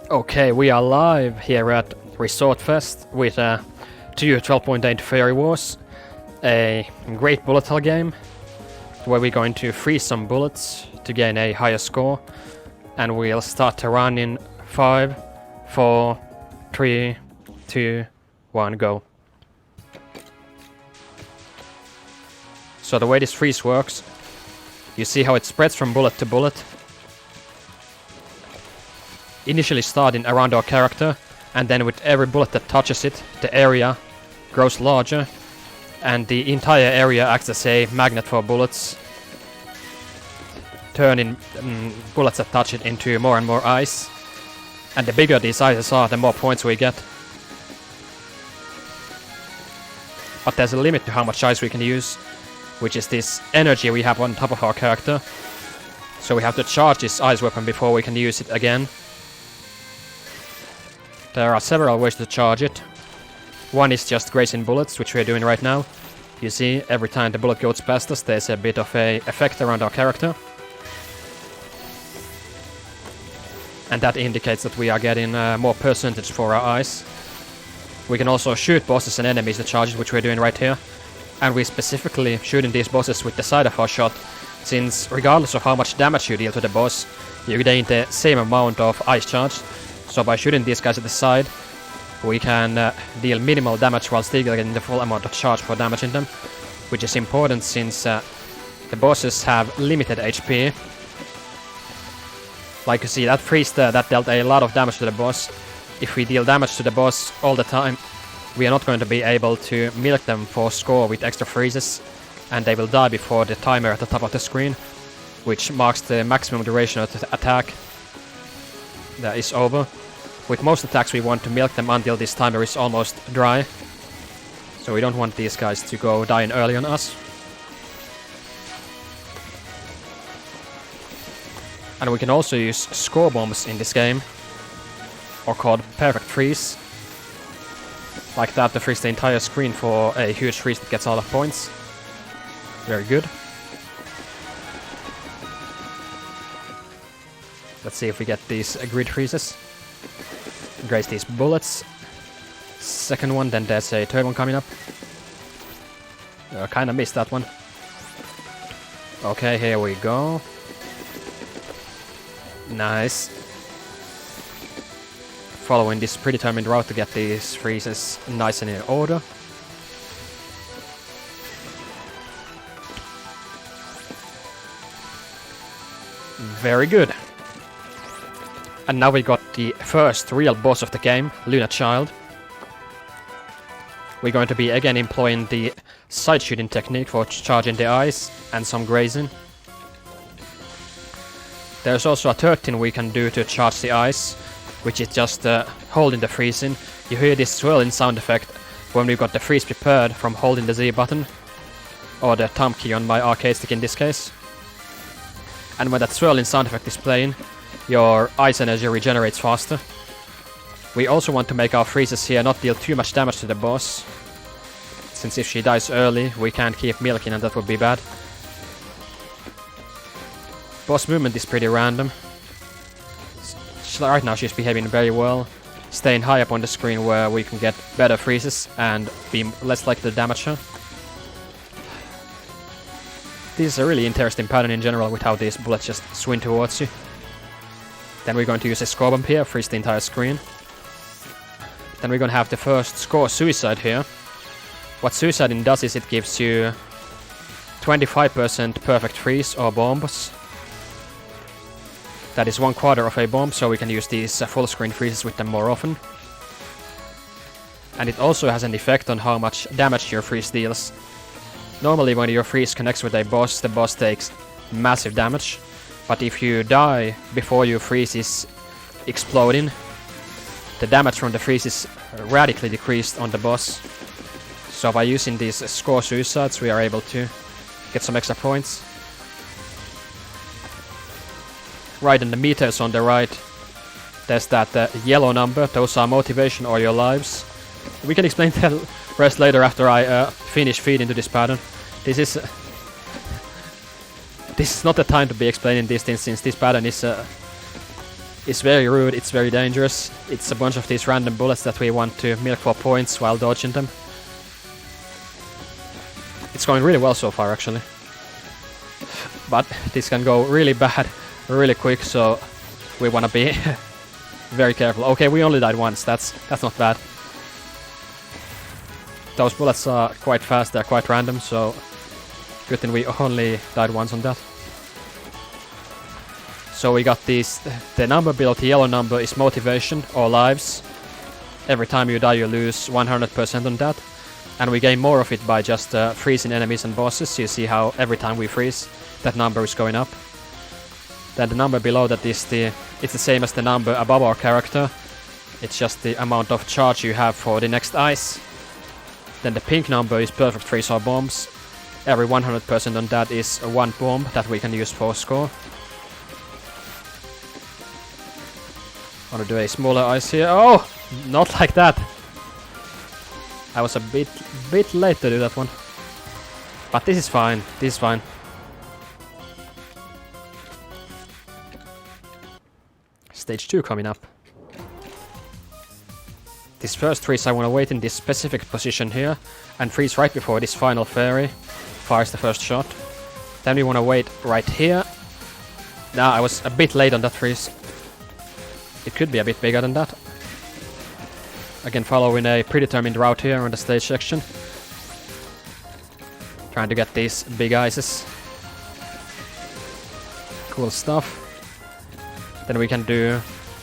Okay, we are live here at Resort Fest with two 12.8 Fairy Wars, a great bullet hell game where we're going to freeze some bullets to gain a higher score, and we'll start to run in 5, 4, 3, 2, 1, go. So the way this freeze works, you see how it spreads from bullet to bullet. Initially starting around our character, and then with every bullet that touches it, the area grows larger, and the entire area acts as a magnet for bullets, turning bullets that touch it into more and more ice. And the bigger these ices are, the more points we get. But there's a limit to how much ice we can use, which is this energy we have on top of our character. So we have to charge this ice weapon before we can use it again. There are several ways to charge it. One is just grazing bullets, which we are doing right now. You see, every time the bullet goes past us, there's a bit of a effect around our character. And that indicates that we are getting more percentage for our ice. We can also shoot bosses and enemies to charge it, which we're doing right here. And we're specifically shooting these bosses with the side of our shot, since regardless of how much damage you deal to the boss, you gain the same amount of ice charge. So by shooting these guys at the side, we can deal minimal damage while still getting the full amount of charge for damaging them, which is important since the bosses have limited HP. Like you see, that freeze there, that dealt a lot of damage to the boss. If we deal damage to the boss all the time, we are not going to be able to milk them for score with extra freezes, and they will die before the timer at the top of the screen, which marks the maximum duration of the attack that is over. With most attacks we want to milk them until this timer is almost dry, so we don't want these guys to go dying early on us. And we can also use score bombs in this game, or called perfect freeze. Like that to freeze the entire screen for a huge freeze that gets a lot of points. Very good. Let's see if we get these grid freezes. Graze these bullets. Second one, then there's a third one coming up. Kinda missed that one. Okay, here we go. Nice. Following this predetermined route to get these freezes nice and in order. Very good. And now we got the first real boss of the game, Luna Child. We're going to be again employing the side shooting technique for charging the ice and some grazing. There's also a third thing we can do to charge the ice, which is just holding the freezing. You hear this swirling sound effect when we've got the freeze prepared from holding the Z button, or the thumb key on my arcade stick in this case. And when that swirling sound effect is playing, your ice energy regenerates faster. We also want to make our freezes here not deal too much damage to the boss, since if she dies early, we can't keep milking and that would be bad. Boss movement is pretty random. Right now she's behaving very well, staying high up on the screen where we can get better freezes and be less likely to damage her. This is a really interesting pattern in general with how these bullets just swing towards you. Then we're going to use a score bomb here, freeze the entire screen. Then we're going to have the first score suicide here. What suiciding does is it gives you 25% perfect freeze or bombs. That is 1/4 of a bomb, so we can use these full screen freezes with them more often. And it also has an effect on how much damage your freeze deals. Normally when your freeze connects with a boss, the boss takes massive damage. But if you die before your freeze is exploding, the damage from the freeze is radically decreased on the boss. So by using these score suicides, we are able to get some extra points. Right, and the meters on the right, there's that yellow number. Those are motivation or your lives. We can explain the rest later after I finish feeding to this pattern. This is This is not the time to be explaining these things, since this pattern is is very rude, it's very dangerous. It's a bunch of these random bullets that we want to milk for points while dodging them. It's going really well so far, actually. But this can go really bad, really quick, so we want to be very careful. Okay, we only died once, that's not bad. Those bullets are quite fast, they're quite random, so good thing we only died once on that. So we got these, the number below the yellow number is motivation, or lives. Every time you die you lose 100% on that. And we gain more of it by just freezing enemies and bosses. You see how every time we freeze, that number is going up. Then the number below that is it's the same as the number above our character. It's just the amount of charge you have for the next ice. Then the pink number is perfect freeze or bombs. Every 100% on that is one bomb that we can use for score. Want to do a smaller ice here. Oh! Not like that! I was a bit late to do that one. But this is fine. This is fine. Stage 2 coming up. This first freeze I want to wait in this specific position here and freeze right before this final fairy fires the first shot. Then we want to wait right here. Nah, I was a bit late on that freeze. It could be a bit bigger than that. Again, following a predetermined route here on the stage section. Trying to get these big ices. Cool stuff. Then we can do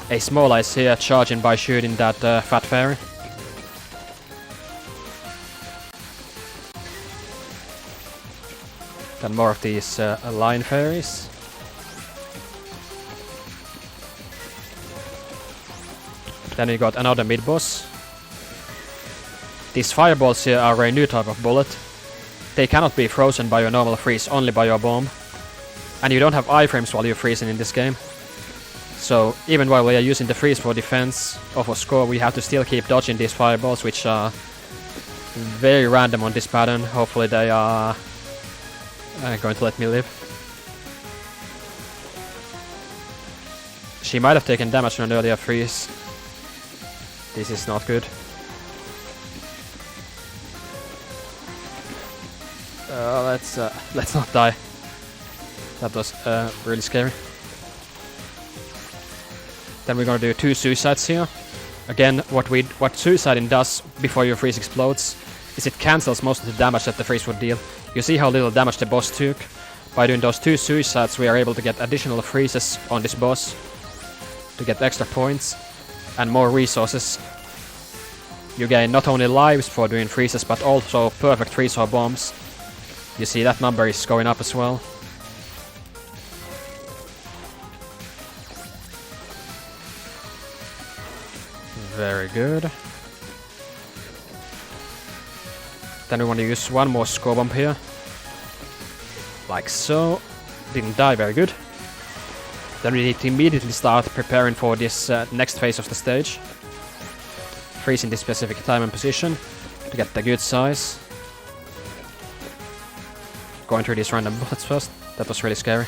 a small ice here, charging by shooting that fat fairy. Then more of these line fairies. Then we got another mid-boss. These fireballs here are a new type of bullet. They cannot be frozen by your normal freeze, only by your bomb. And you don't have iframes while you're freezing in this game. So even while we are using the freeze for defense or for score, we have to still keep dodging these fireballs, which are very random on this pattern. Hopefully they are going to let me live. She might have taken damage on an earlier freeze. This is not good. Let's not die. That was really scary. Then we're gonna do 2 suicides here. Again, what suiciding does before your freeze explodes is it cancels most of the damage that the freeze would deal. You see how little damage the boss took? By doing those 2 suicides we are able to get additional freezes on this boss to get extra points and more resources. You gain not only lives for doing freezes but also perfect freeze or bombs. You see that number is going up as well. Very good. Then we want to use one more score bomb here. Like so. Didn't die, very good. Then we need to immediately start preparing for this next phase of the stage. Freezing this specific time and position to get the good size. Going through these random bullets first. That was really scary.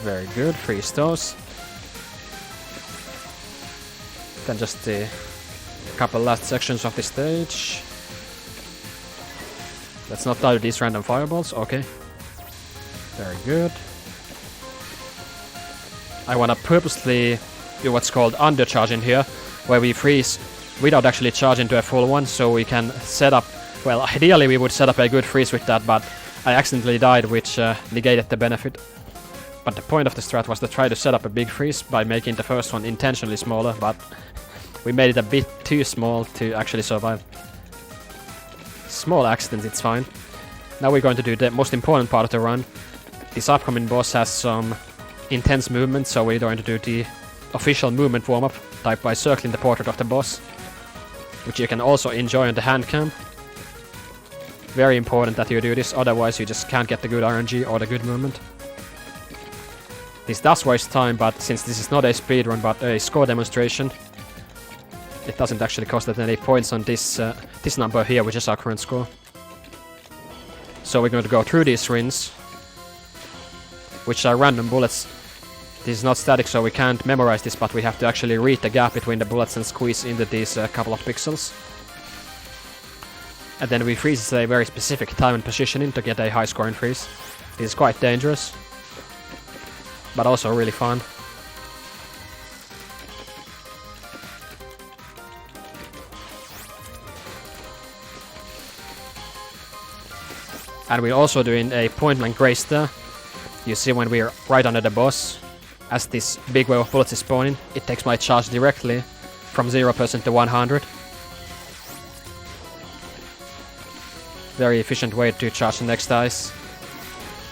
Very good, freeze those. Then just the couple last sections of the stage. Let's not die to these random fireballs, okay. Very good. I wanna purposely do what's called undercharging here, where we freeze without actually charging to a full one, so we can set up, well, ideally we would set up a good freeze with that, but I accidentally died, which negated the benefit. But the point of the strat was to try to set up a big freeze by making the first one intentionally smaller, but we made it a bit too small to actually survive. Small accident, it's fine. Now we're going to do the most important part of the run. This upcoming boss has some intense movement, so we're going to do the official movement warm-up, type by circling the portrait of the boss, which you can also enjoy on the hand cam. Very important that you do this, otherwise you just can't get the good RNG or the good movement. This does waste time, but since this is not a speedrun but a score demonstration, it doesn't actually cost us any points on this this number here, which is our current score. So we're going to go through these rings, which are random bullets. This is not static, so we can't memorize this, but we have to actually read the gap between the bullets and squeeze into these couple of pixels. And then we freeze at a very specific time and positioning to get a high scoring freeze. This is quite dangerous, but also really fun. And we're also doing a point blank graze there. You see when we're right under the boss, as this big wave of bullets is spawning, it takes my charge directly from 0% to 100. Very efficient way to charge the next ice.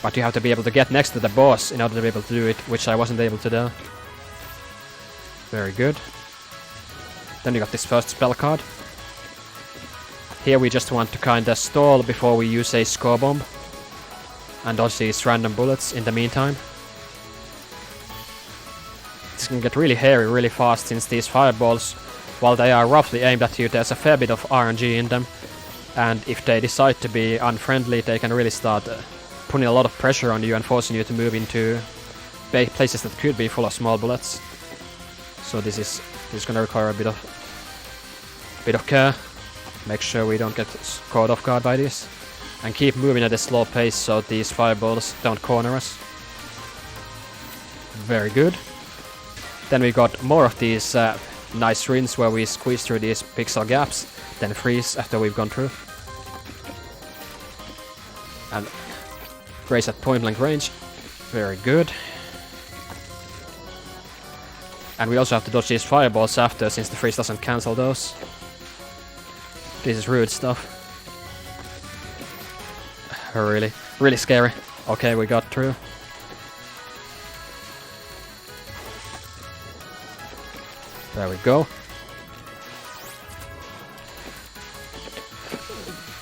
But you have to be able to get next to the boss in order to be able to do it, which I wasn't able to do. Very good. Then you got this first spell card. Here we just want to kinda stall before we use a score bomb. And dodge these random bullets in the meantime. This can get really hairy really fast since these fireballs, while they are roughly aimed at you, there's a fair bit of RNG in them. And if they decide to be unfriendly, they can really start putting a lot of pressure on you and forcing you to move into places that could be full of small bullets. So this is gonna require a bit of care. Make sure we don't get caught off guard by this. And keep moving at a slow pace so these fireballs don't corner us. Very good. Then we got more of these nice rings where we squeeze through these pixel gaps, then freeze after we've gone through. And graze at point blank range. Very good. And we also have to dodge these fireballs after, since the freeze doesn't cancel those. This is rude stuff. Really, really scary. Okay, we got through. There we go.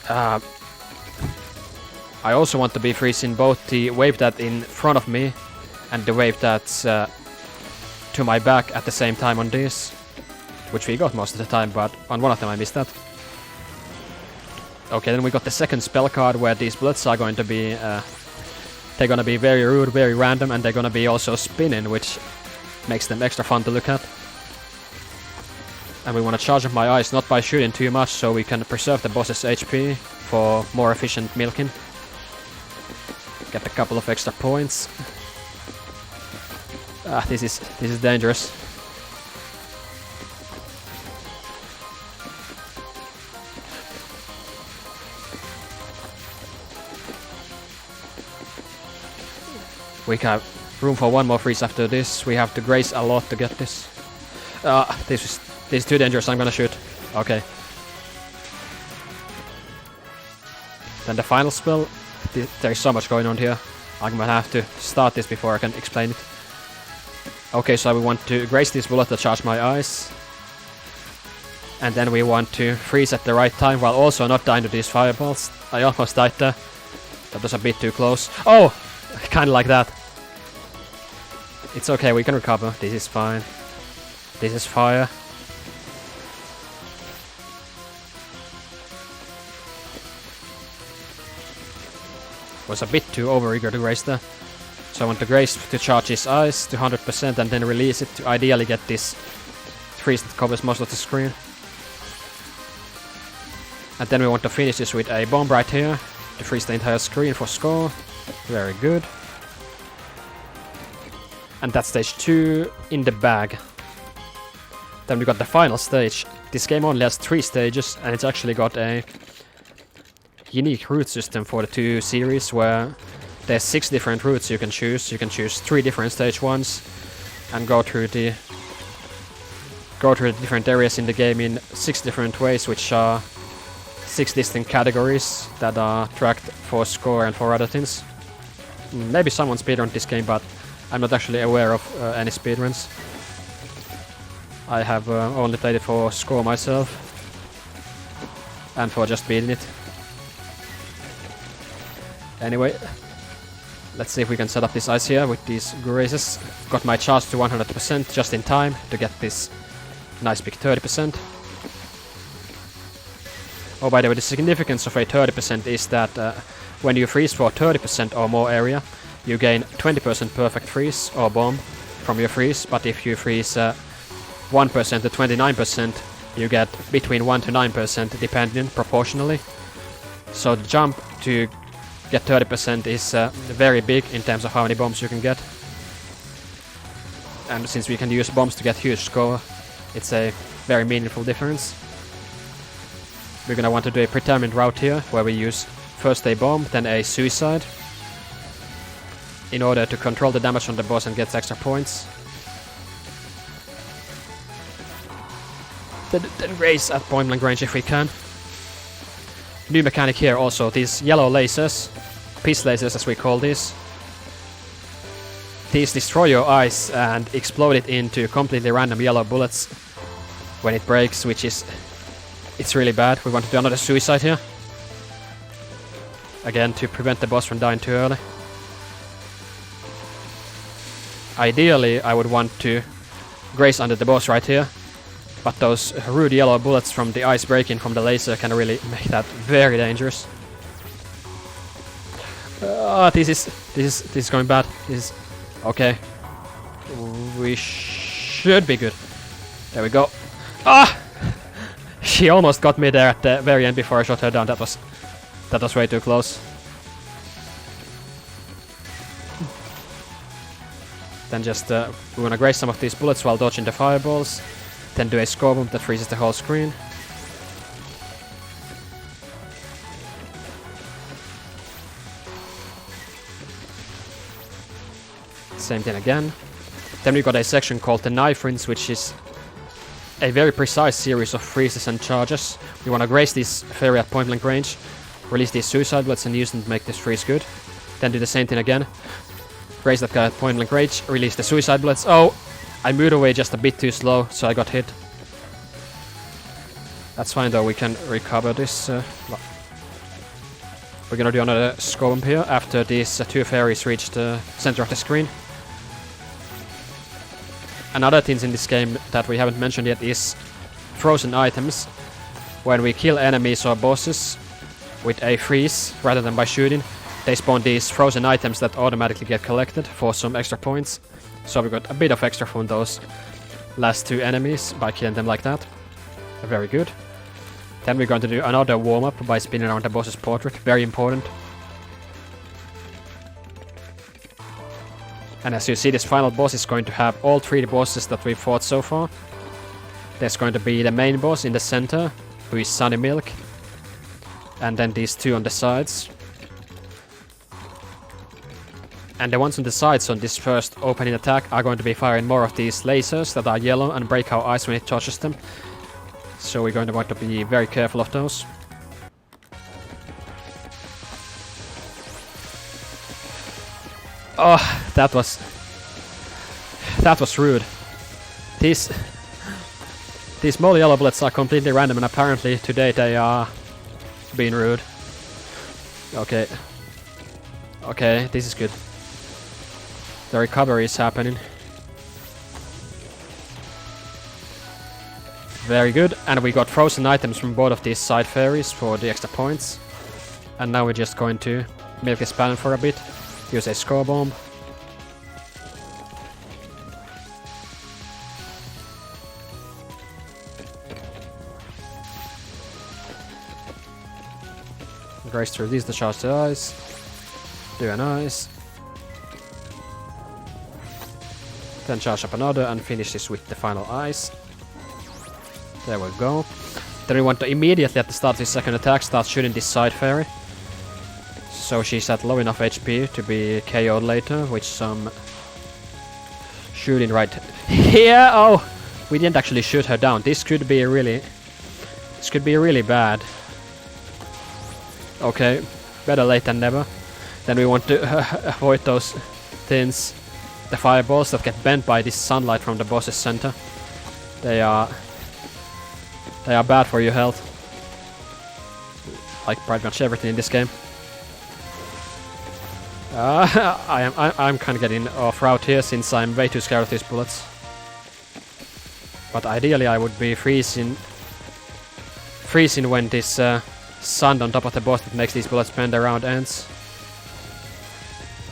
I also want to be freezing both the wave that's in front of me and the wave that's to my back at the same time on this, which we got most of the time, but on one of them I missed that. Okay, then we got the second spell card where these bullets are going to be they're gonna be very rude, very random, and they're gonna be also spinning, which makes them extra fun to look at. And we want to charge up my eyes not by shooting too much, so we can preserve the boss's HP for more efficient milking. Get a couple of extra points. This is dangerous. We have room for one more freeze after this. We have to graze a lot to get this. This is too dangerous. I'm gonna shoot. Okay. Then the final spell. There's so much going on here. I'm gonna have to start this before I can explain it. Okay, so we want to graze this bullet to charge my eyes. And then we want to freeze at the right time while also not dying to these fireballs. I almost died there. That was a bit too close. Oh! Kinda like that. It's okay, we can recover. This is fine. This is fire. Was a bit too over-eager to graze there. So I want to graze to charge his eyes to 100% and then release it to ideally get this freeze that covers most of the screen. And then we want to finish this with a bomb right here to freeze the entire screen for score. Very good. And that's stage 2 in the bag. Then we got the final stage. This game only has 3 stages, and it's actually got a unique route system for the 2 series where there's 6 different routes you can choose. You can choose 3 different stage 1s and go through the different areas in the game in 6 different ways, which are 6 distinct categories that are tracked for score and for other things. Maybe someone speedrun this game, but I'm not actually aware of any speedruns. I have only played it for score myself and for just beating it. Anyway, let's see if we can set up this ice here with these grazes. Got my charge to 100% just in time to get this nice big 30%. Oh, by the way, the significance of a 30% is that when you freeze for 30% or more area, you gain 20% perfect freeze or bomb from your freeze, but if you freeze 1% to 29%, you get between 1 to 9% depending proportionally. So the jump to get 30% is very big in terms of how many bombs you can get. And since we can use bombs to get huge score, it's a very meaningful difference. We're gonna want to do a predetermined route here, where we use first a bomb, then a suicide, in order to control the damage on the boss and get extra points. Then race at point blank range if we can. New mechanic here also, these yellow lasers, piece lasers as we call these. These destroy your eyes and explode it into completely random yellow bullets when it breaks, which is... it's really bad. We want to do another suicide here. Again, to prevent the boss from dying too early. Ideally, I would want to graze under the boss right here. But those rude yellow bullets from the ice breaking from the laser can really make that very dangerous. This is going bad. This is okay. We should be good. There we go. Ah! She almost got me there at the very end before I shot her down. That was way too close. Then just we wanna graze some of these bullets while dodging the fireballs. Then do a score bomb that freezes the whole screen. Same thing again. Then we got a section called the knife rinse, which is a very precise series of freezes and charges. We want to graze this fairy at point blank range, release these suicide bullets and use them to make this freeze good. Then do the same thing again. Graze that guy at point blank range, release the suicide bullets. Oh! I moved away just a bit too slow, so I got hit. That's fine though, we can recover this. We're gonna do another score bomb here after these two fairies reach the center of the screen. Another thing in this game that we haven't mentioned yet is frozen items. When we kill enemies or bosses with a freeze rather than by shooting, they spawn these frozen items that automatically get collected for some extra points. So we got a bit of extra from those last two enemies by killing them like that. Very good. Then we're going to do another warm-up by spinning around the boss's portrait. Very important. And as you see, this final boss is going to have all three bosses that we've fought so far. There's going to be the main boss in the center, who is Sunny Milk. And then these two on the sides. And the ones on the sides on this first opening attack are going to be firing more of these lasers that are yellow and break our eyes when it touches them. So we're going to want to be very careful of those. Oh, that was rude. These small yellow bullets are completely random, and apparently today they are being rude. Okay. Okay, this is good. The recovery is happening. Very good, and we got frozen items from both of these side fairies for the extra points. And now we're just going to milk his balance for a bit. Use a score bomb. Graze through these to charge the eyes. Do an eyes. Then charge up another and finish this with the final eyes. There we go. Then we want to immediately at the start of this second attack start shooting this side fairy. So she's at low enough HP to be KO'd later with some shooting right here. Oh, we didn't actually shoot her down. This could be really bad. Okay, better late than never. Then we want to avoid those things, the fireballs that get bent by this sunlight from the boss's center. They are bad for your health. Like pretty much everything in this game. I'm kind of getting off route here since I'm way too scared of these bullets. But ideally I would be freezing when this sand on top of the boss that makes these bullets bend around ends.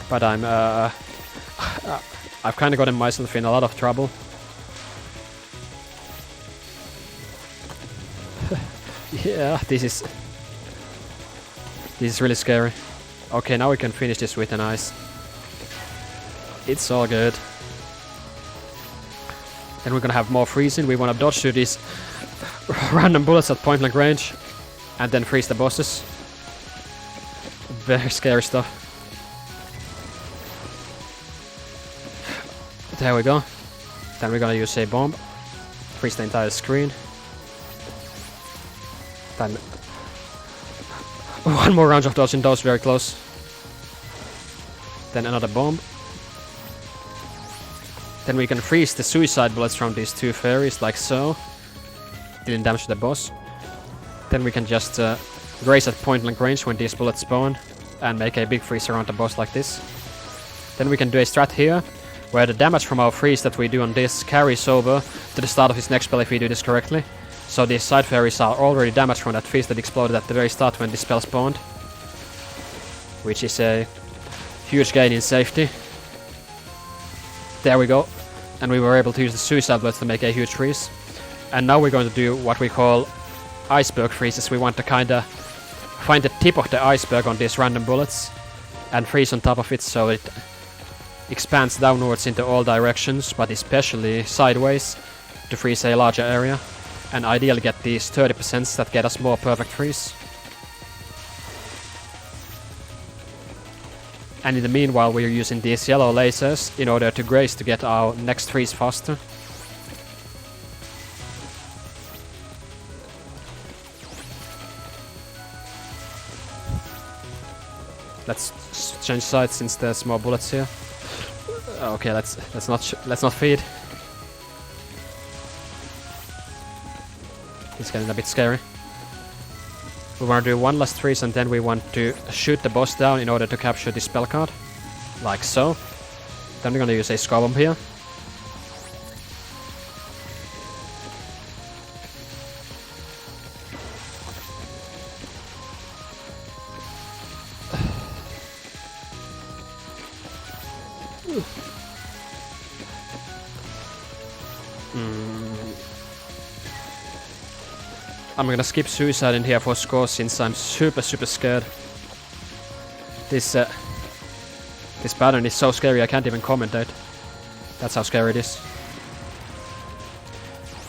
But I've kind of gotten myself in a lot of trouble. Yeah, this is really scary. Okay, now we can finish this with an ice. It's all good. Then we're gonna have more freezing. We wanna dodge through these random bullets at point blank range, and then freeze the bosses. Very scary stuff. There we go. Then we're gonna use a bomb. Freeze the entire screen. Then one more round of dodging those very close. Then another bomb. Then we can freeze the suicide bullets from these two fairies, like so. Dealing damage to the boss. Then we can just graze at point blank range when these bullets spawn, and make a big freeze around the boss like this. Then we can do a strat here, where the damage from our freeze that we do on this carries over to the start of his next spell if we do this correctly. So these side fairies are already damaged from that freeze that exploded at the very start when this spell spawned. Which is a huge gain in safety. There we go. And we were able to use the suicide bullets to make a huge freeze. And now we're going to do what we call iceberg freezes. We want to kinda find the tip of the iceberg on these random bullets and freeze on top of it so it expands downwards into all directions, but especially sideways, to freeze a larger area. And ideally get these 30% that get us more perfect freeze. And in the meanwhile we're using these yellow lasers in order to graze to get our next freeze faster. Let's change sides since there's more bullets here. Okay, let's not feed. It's getting a bit scary. We want to do one last freeze and then we want to shoot the boss down in order to capture this spell card. Like so. Then we're gonna use a skull bomb here. I'm gonna skip suicide in here for score since I'm super scared. This pattern is so scary I can't even commentate. That's how scary it is.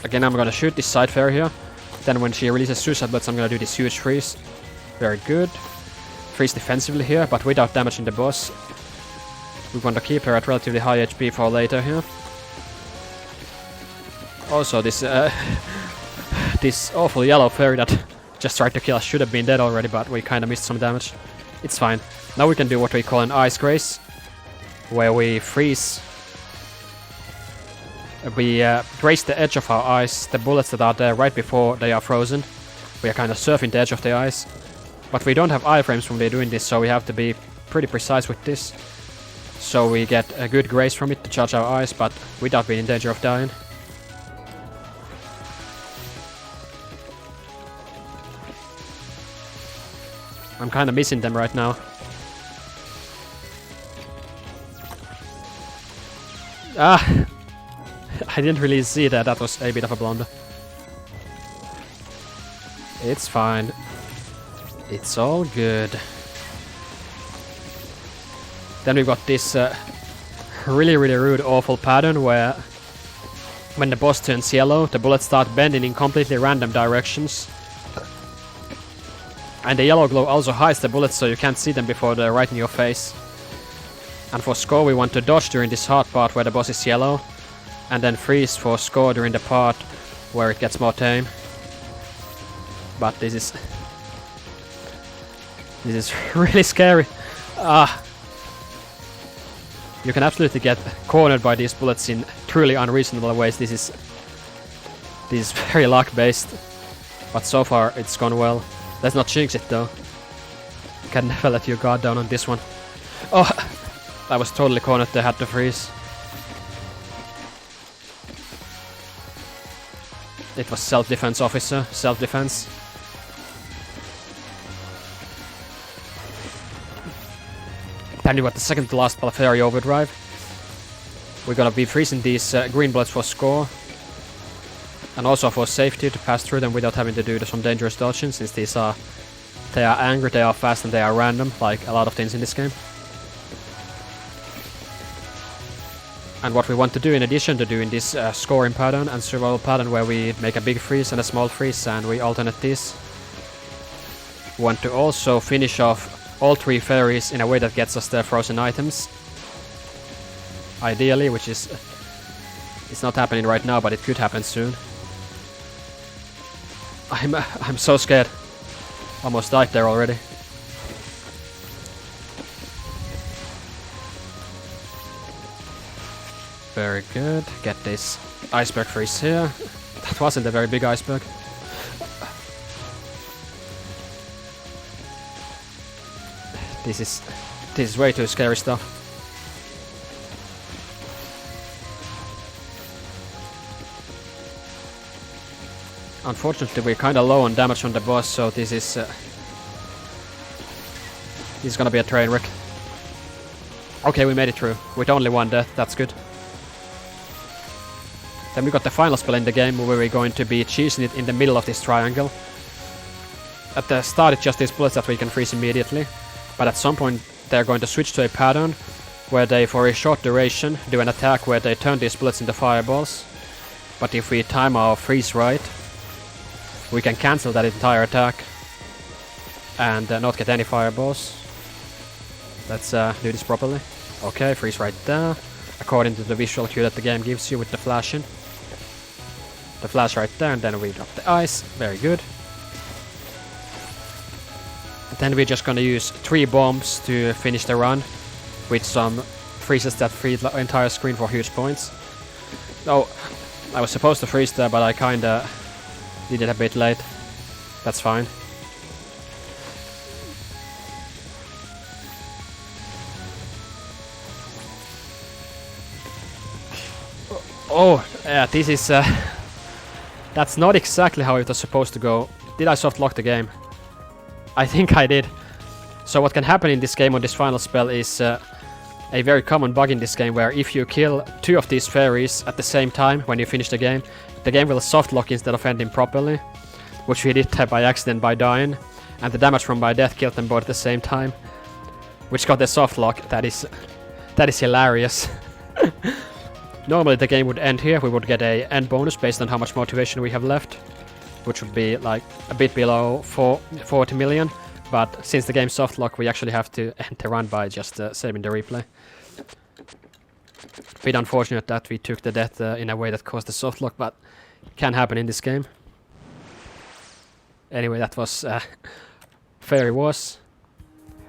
Again, I'm gonna shoot this side fairy here. Then when she releases suicide bullets, I'm gonna do this huge freeze. Very good. Freeze defensively here, but without damaging the boss. We want to keep her at relatively high HP for later here. Also, this this awful yellow fairy that just tried to kill us should have been dead already, but we kinda missed some damage. It's fine. Now we can do what we call an ice graze, where we freeze. We graze the edge of our ice, the bullets that are there right before they are frozen. We are kinda surfing the edge of the ice. But we don't have iframes when we're doing this, so we have to be pretty precise with this. So we get a good graze from it to charge our ice, but without being in danger of dying. I'm kinda missing them right now. Ah! I didn't really see that. That was a bit of a blunder. It's fine. It's all good. Then we've got this really rude, awful pattern where when the boss turns yellow, the bullets start bending in completely random directions. And the yellow glow also hides the bullets so you can't see them before they're right in your face. And for score we want to dodge during this hard part where the boss is yellow, and then freeze for score during the part where it gets more tame. But this is really scary. You can absolutely get cornered by these bullets in truly unreasonable ways. This is very luck based, but so far it's gone well. Let's not jinx it though. Can never let your guard down on this one. Oh, I was totally cornered. They had to freeze. It was self-defense, officer. Self-defense. Then we got the second to last Balefairy Overdrive. We're gonna be freezing these green bloods for score. And also for safety to pass through them without having to do some dangerous dodging, since these are... They are angry, they are fast, and they are random, like a lot of things in this game. And what we want to do in addition to doing this scoring pattern and survival pattern where we make a big freeze and a small freeze and we alternate this, we want to also finish off all 3 fairies in a way that gets us their frozen items. Ideally, which is... It's not happening right now, but it could happen soon. I'm so scared. Almost died there already. Very good. Get this iceberg freeze here. That wasn't a very big iceberg. This is way too scary stuff. Unfortunately, we're kind of low on damage on the boss, so this is gonna be a train wreck. Okay, we made it through with only 1 death. That's good. Then we got the final spell in the game where we're going to be cheesing it in the middle of this triangle. At the start it's just these bullets that we can freeze immediately, but at some point they're going to switch to a pattern where they, for a short duration, do an attack where they turn these bullets into fireballs. But if we time our freeze right, we can cancel that entire attack and not get any fireballs. Let's do this properly. Okay, freeze right there, according to the visual cue that the game gives you with the flashing. The flash right there, and then we drop the ice. Very good. And then we're just gonna use 3 bombs to finish the run with some freezes that freeze the entire screen for huge points. Oh, I was supposed to freeze there, but I kinda did it a bit late. That's fine. Oh, yeah, this is... that's not exactly how it was supposed to go. Did I soft lock the game? I think I did. So what can happen in this game on this final spell is a very common bug in this game where if you kill 2 of these fairies at the same time when you finish the game will soft lock instead of ending properly, which we did by accident by dying, and the damage from my death killed them both at the same time, which got the soft lock. That is hilarious. Normally the game would end here, we would get a end bonus based on how much motivation we have left, which would be like a bit below 40 million, but since the game's soft lock we actually have to end the run by just saving the replay. Bit unfortunate that we took the death in a way that caused the soft lock, but it can happen in this game. Anyway, that was Fairy Wars.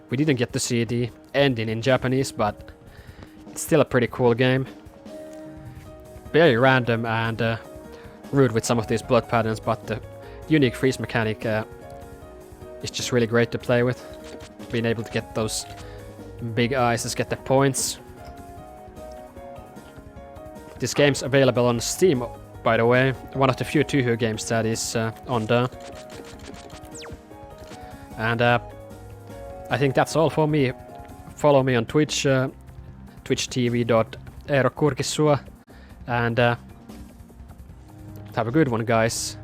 We didn't get to see the ending in Japanese, but it's still a pretty cool game. Very random and rude with some of these blood patterns, but the unique freeze mechanic is just really great to play with. Being able to get those big ices, get the points. This game's available on Steam, by the way. One of the few Touhou games that is on there. And I think that's all for me. Follow me on Twitch, twitch.tv/EeroKurkisuo. And have a good one, guys.